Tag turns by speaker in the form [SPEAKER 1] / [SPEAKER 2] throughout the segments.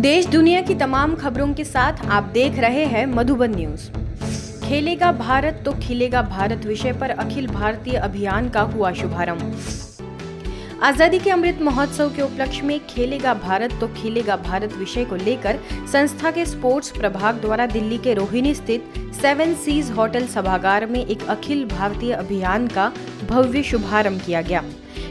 [SPEAKER 1] देश दुनिया की तमाम खबरों के साथ आप देख रहे हैं मधुबन न्यूज। खेलेगा भारत तो खिलेगा भारत विषय पर अखिल भारतीय अभियान का हुआ शुभारंभ। आजादी के अमृत महोत्सव के उपलक्ष्य में खेलेगा भारत तो खिलेगा भारत विषय को लेकर संस्था के स्पोर्ट्स प्रभाग द्वारा दिल्ली के रोहिणी स्थित 7 सीज होटल सभागार में एक अखिल भारतीय अभियान का भव्य शुभारंभ किया गया।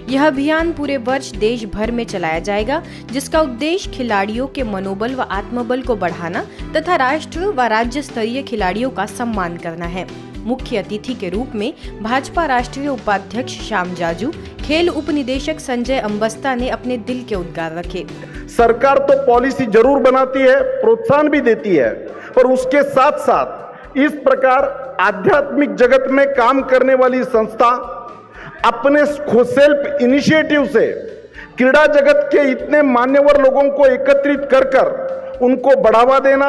[SPEAKER 1] यह अभियान पूरे वर्ष देश भर में चलाया जाएगा, जिसका उद्देश्य खिलाड़ियों के मनोबल व आत्मबल को बढ़ाना तथा राष्ट्र व राज्य स्तरीय खिलाड़ियों का सम्मान करना है। मुख्य अतिथि के रूप में भाजपा राष्ट्रीय उपाध्यक्ष श्याम जाजू, खेल उप निदेशक संजय अंबस्ता ने अपने दिल के उद्गार रखे।
[SPEAKER 2] सरकार तो पॉलिसी जरूर बनाती है, प्रोत्साहन भी देती है, पर उसके साथ साथ इस प्रकार आध्यात्मिक जगत में काम करने वाली संस्था अपने सेल्फ इनिशिएटिव से क्रीड़ा जगत के इतने मान्यवर लोगों को एकत्रित कर उनको बढ़ावा देना,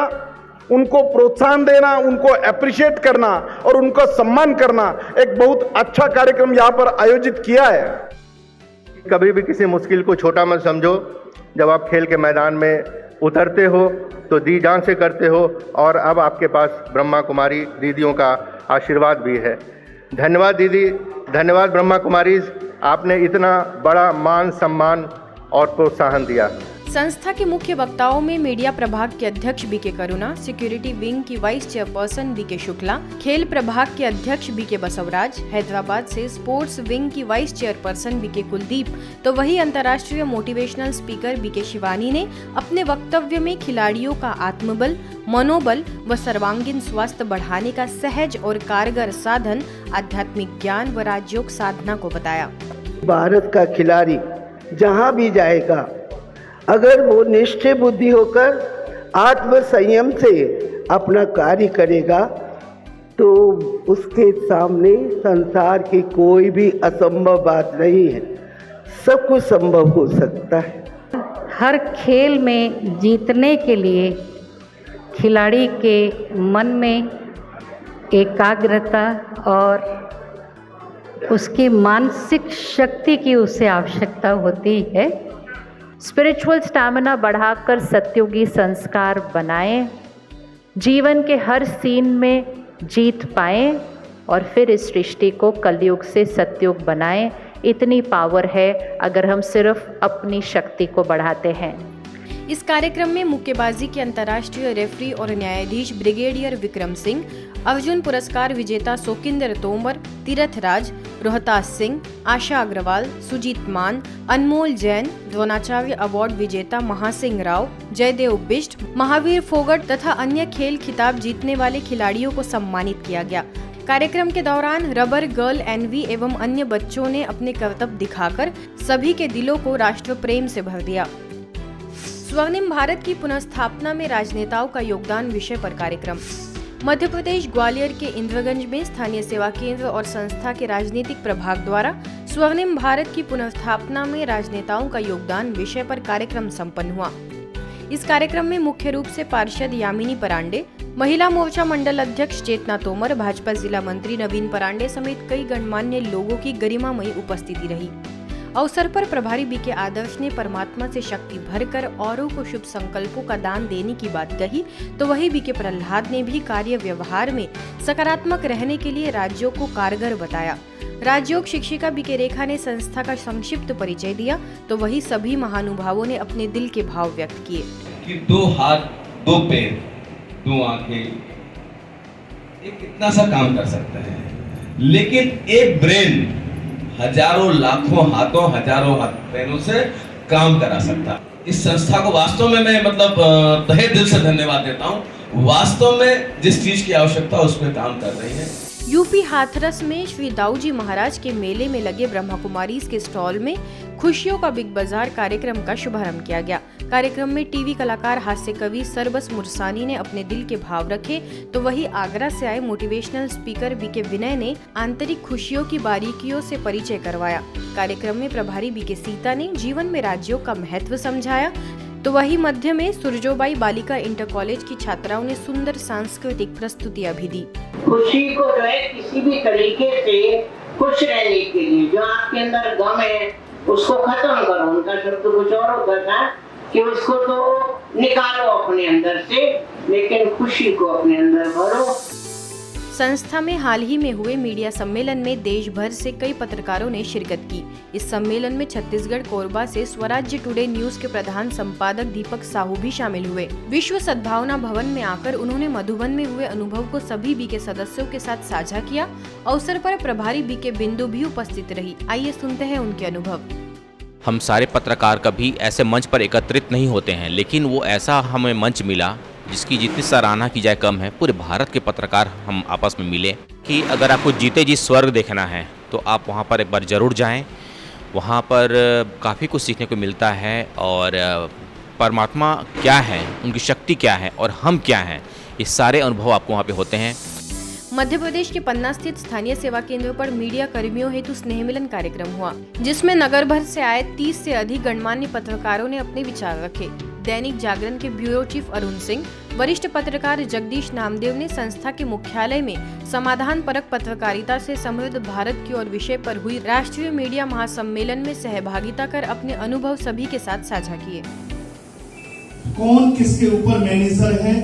[SPEAKER 2] उनको प्रोत्साहन देना, उनको अप्रिशिएट करना और उनका सम्मान करना एक बहुत अच्छा कार्यक्रम यहाँ पर आयोजित किया है।
[SPEAKER 3] कभी भी किसी मुश्किल को छोटा मत समझो। जब आप खेल के मैदान में उतरते हो तो दी जान से करते हो, और अब आपके पास ब्रह्मा कुमारी दीदियों का आशीर्वाद भी है। धन्यवाद दीदी, धन्यवाद ब्रह्मा कुमारी, आपने इतना बड़ा मान सम्मान और प्रोत्साहन दिया।
[SPEAKER 1] संस्था के मुख्य वक्ताओं में मीडिया प्रभाग के अध्यक्ष बीके करुणा, सिक्योरिटी विंग की वाइस चेयरपर्सन बीके शुक्ला, खेल प्रभाग के अध्यक्ष बीके बसवराज, हैदराबाद से स्पोर्ट्स विंग की वाइस चेयरपर्सन बीके कुलदीप, तो वही अंतर्राष्ट्रीय मोटिवेशनल स्पीकर बीके शिवानी ने अपने वक्तव्य में खिलाड़ियों का आत्मबल, मनोबल व सर्वांगीण स्वास्थ्य बढ़ाने का सहज और कारगर साधन आध्यात्मिक ज्ञान व राजयोग साधना को बताया।
[SPEAKER 4] भारत का खिलाड़ी जहाँ भी जाएगा, अगर वो निष्ठे बुद्धि होकर आत्म संयम से अपना कार्य करेगा तो उसके सामने संसार की कोई भी असंभव बात नहीं है, सब कुछ संभव हो सकता है।
[SPEAKER 5] हर खेल में जीतने के लिए खिलाड़ी के मन में एकाग्रता और उसकी मानसिक शक्ति की उसे आवश्यकता होती है। स्पिरिचुअल स्टैमिना बढ़ाकर सत्युगी संस्कार बनाएं, जीवन के हर सीन में जीत पाएं और फिर इस सृष्टि को कलयुग से सत्युग बनाएं। इतनी पावर है अगर हम सिर्फ अपनी शक्ति को बढ़ाते हैं।
[SPEAKER 1] इस कार्यक्रम में मुक्केबाजी के अंतर्राष्ट्रीय रेफरी और न्यायाधीश ब्रिगेडियर विक्रम सिंह, अर्जुन पुरस्कार विजेता सोकिंदर तोमर, तीरथ राज, रोहतास सिंह, आशा अग्रवाल, सुजीत मान, अनमोल जैन, द्रोणाचार्य अवार्ड विजेता महासिंह राव, जयदेव बिष्ट, महावीर फोगट तथा अन्य खेल खिताब जीतने वाले खिलाड़ियों को सम्मानित किया गया। कार्यक्रम के दौरान रबर गर्ल एनवी एवं अन्य बच्चों ने अपने करतब दिखाकर सभी के दिलों को राष्ट्र प्रेम से भर दिया। स्वर्णिम भारत की पुनर्स्थापना में राजनेताओं का योगदान विषय पर कार्यक्रम। मध्य प्रदेश ग्वालियर के इंद्रगंज में स्थानीय सेवा केंद्र और संस्था के राजनीतिक प्रभाग द्वारा स्वर्णिम भारत की पुनर्स्थापना में राजनेताओं का योगदान विषय पर कार्यक्रम संपन्न हुआ। इस कार्यक्रम में मुख्य रूप से पार्षद यामिनी परांडे, महिला मोर्चा मंडल अध्यक्ष चेतना तोमर, भाजपा जिला मंत्री नवीन परांडे समेत कई गणमान्य लोगों की गरिमामयी उपस्थिति रही। अवसर पर प्रभारी बीके आदर्श ने परमात्मा से शक्ति भरकर औरों को शुभ संकल्पों का दान देने की बात कही, तो वही बीके प्रहलाद ने भी कार्य व्यवहार में सकारात्मक रहने के लिए राज्यों को कारगर बताया। राजयोग शिक्षिका बीके रेखा ने संस्था का संक्षिप्त परिचय दिया, तो वही सभी महानुभावों ने अपने दिल के भाव व्यक्त किए।
[SPEAKER 6] कि 2 हाथ 2 पैर 2 आंखें ये कितना सा काम कर सकते हैं, लेकिन एक ब्रेन हजारों लाखों हाथों हजारों पैरों से काम करा सकता। इस संस्था को वास्तव में मैं तहे दिल से धन्यवाद देता हूँ। वास्तव में जिस चीज की आवश्यकता उस पर काम कर रही है।
[SPEAKER 1] यूपी हाथरस में श्री दाऊजी महाराज के मेले में लगे ब्रह्मा कुमारीज के स्टॉल में खुशियों का बिग बाजार कार्यक्रम का शुभारंभ किया गया। कार्यक्रम में टीवी कलाकार हास्य कवि सरबस मुरसानी ने अपने दिल के भाव रखे, तो वही आगरा से आए मोटिवेशनल स्पीकर बीके विनय ने आंतरिक खुशियों की बारीकियों से परिचय करवाया। कार्यक्रम में प्रभारी बीके सीता ने जीवन में राज्यों का महत्व समझाया, तो वही मध्य में सुरजोबाई बालिका इंटर कॉलेज की छात्राओं ने सुंदर सांस्कृतिक प्रस्तुतियां भी दी।
[SPEAKER 7] खुशी को जो है किसी भी तरीके से खुश रहने के लिए जो आपके अंदर गम है उसको खत्म करो। उनका शब्द कुछ और होता था, कि उसको तो निकालो अपने अंदर से, लेकिन खुशी को अपने अंदर भरो।
[SPEAKER 1] संस्था में हाल ही में हुए मीडिया सम्मेलन में देश भर से कई पत्रकारों ने शिरकत की। इस सम्मेलन में छत्तीसगढ़ कोरबा से स्वराज्य टुडे न्यूज के प्रधान संपादक दीपक साहू भी शामिल हुए। विश्व सद्भावना भवन में आकर उन्होंने मधुबन में हुए अनुभव को सभी बीके सदस्यों के साथ साझा किया। अवसर पर प्रभारी बीके बिंदु भी उपस्थित रही। आइए सुनते हैं उनके अनुभव।
[SPEAKER 8] हम सारे पत्रकार कभी ऐसे मंच पर एकत्रित नहीं होते हैं, लेकिन वो ऐसा हमें मंच मिला जिसकी जितनी सराहना की जाए कम है। पूरे भारत के पत्रकार हम आपस में मिले कि अगर आपको जीते जी स्वर्ग देखना है तो आप वहाँ पर एक बार ज़रूर जाएं। वहाँ पर काफ़ी कुछ सीखने को मिलता है और परमात्मा क्या है, उनकी शक्ति क्या है और हम क्या हैं, ये सारे अनुभव आपको वहाँ पे होते हैं।
[SPEAKER 1] मध्य प्रदेश के पन्ना स्थित स्थानीय सेवा केंद्रों पर मीडिया कर्मियों हेतु स्नेह मिलन कार्यक्रम हुआ, जिसमें नगर भर से आए 30 से अधिक गणमान्य पत्रकारों ने अपने विचार रखे। दैनिक जागरण के ब्यूरो चीफ अरुण सिंह, वरिष्ठ पत्रकार जगदीश नामदेव ने संस्था के मुख्यालय में समाधान परक पत्रकारिता से समृद्ध भारत की ओर विषय पर हुई राष्ट्रीय मीडिया महासम्मेलन में सहभागिता कर अपने अनुभव सभी के साथ साझा किए।
[SPEAKER 9] कौन किसके ऊपर मैनेजर है,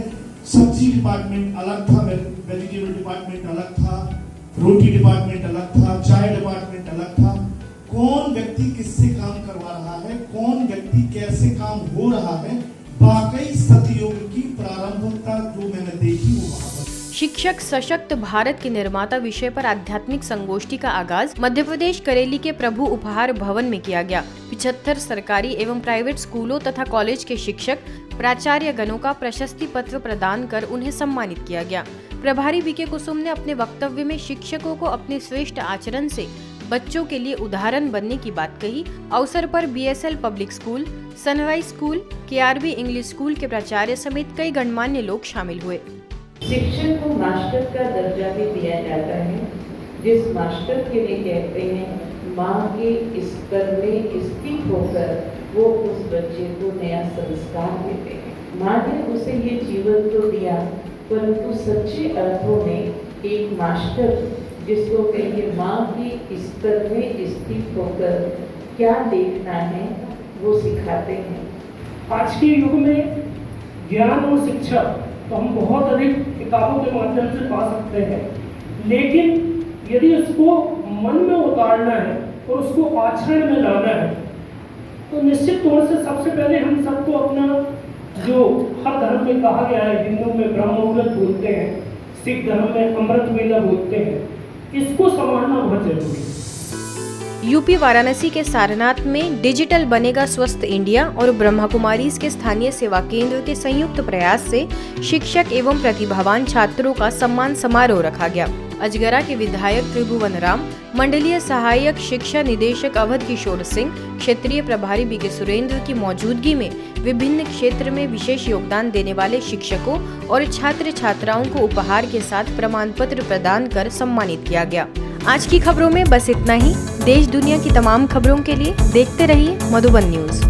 [SPEAKER 9] सब्जी डिपार्टमेंट अलग था, वेजिटेबल डिपार्टमेंट अलग था, रोटी डिपार्टमेंट अलग था, चाय डिपार्टमेंट अलग था। कौन व्यक्ति किससे काम करवा रहा है, कौन व्यक्ति कैसे काम हो रहा है, वाकई सतयुग की प्रारंभिकता जो मैंने देखी वो वहाँ पर।
[SPEAKER 1] शिक्षक सशक्त भारत के निर्माता विषय पर आध्यात्मिक संगोष्ठी का आगाज मध्य प्रदेश करेली के प्रभु उपहार भवन में किया गया। 75 सरकारी एवं प्राइवेट स्कूलों तथा कॉलेज के शिक्षक प्राचार्य गणों का प्रशस्ति पत्र प्रदान कर उन्हें सम्मानित किया गया। प्रभारी बीके कुसुम ने अपने वक्तव्य में शिक्षकों को अपने श्रेष्ठ आचरण से बच्चों के लिए उदाहरण बनने की बात कही। अवसर पर BSL public school, sunrise school, KRB English school के प्राचार्य समेत कई गणमान्य लोग शामिल हुए।
[SPEAKER 10] शिक्षक को मास्टर का दर्जा भी दिया जाता है, जिस मास्टर के लिए कहते हैं माँ के स्तर में स्थित होकर वो उस बच्चे को नया संस्कार देते हैं। माँ ने उसे ये जीवन तो दिया, परंतु सच्चे अर्थों में एक मास्टर जिसको कहिए माँ के स्तर में स्थित होकर क्या देखना है वो सिखाते हैं।
[SPEAKER 11] आज के युग में ज्ञान और शिक्षा तो हम बहुत अधिक किताबों के माध्यम से पा सकते हैं, लेकिन यदि उसको मन में उतारना है और उसको आचरण में लाना है तो निश्चित तौर से सबसे पहले हम सबको अपना जो हर धर्म में कहा गया है, हिंदू में ब्रह्म मुहूर्त बोलते हैं, सिख धर्म में अमृत वेला बोलते हैं, इसको संभालना बहुत जरूरी है।
[SPEAKER 1] यूपी वाराणसी के सारनाथ में डिजिटल बनेगा स्वस्थ इंडिया और ब्रह्मा कुमारीज के स्थानीय सेवा केंद्र के संयुक्त प्रयास से शिक्षक एवं प्रतिभावान छात्रों का सम्मान समारोह रखा गया। अजगरा के विधायक त्रिभुवन राम, मंडलीय सहायक शिक्षा निदेशक अवध किशोर सिंह, क्षेत्रीय प्रभारी बीके सुरेंद्र की मौजूदगी में विभिन्न क्षेत्र में विशेष योगदान देने वाले शिक्षकों और छात्र छात्राओं को उपहार के साथ प्रमाण पत्र प्रदान कर सम्मानित किया गया। आज की खबरों में बस इतना ही। देश दुनिया की तमाम खबरों के लिए देखते रहिए मधुबन न्यूज।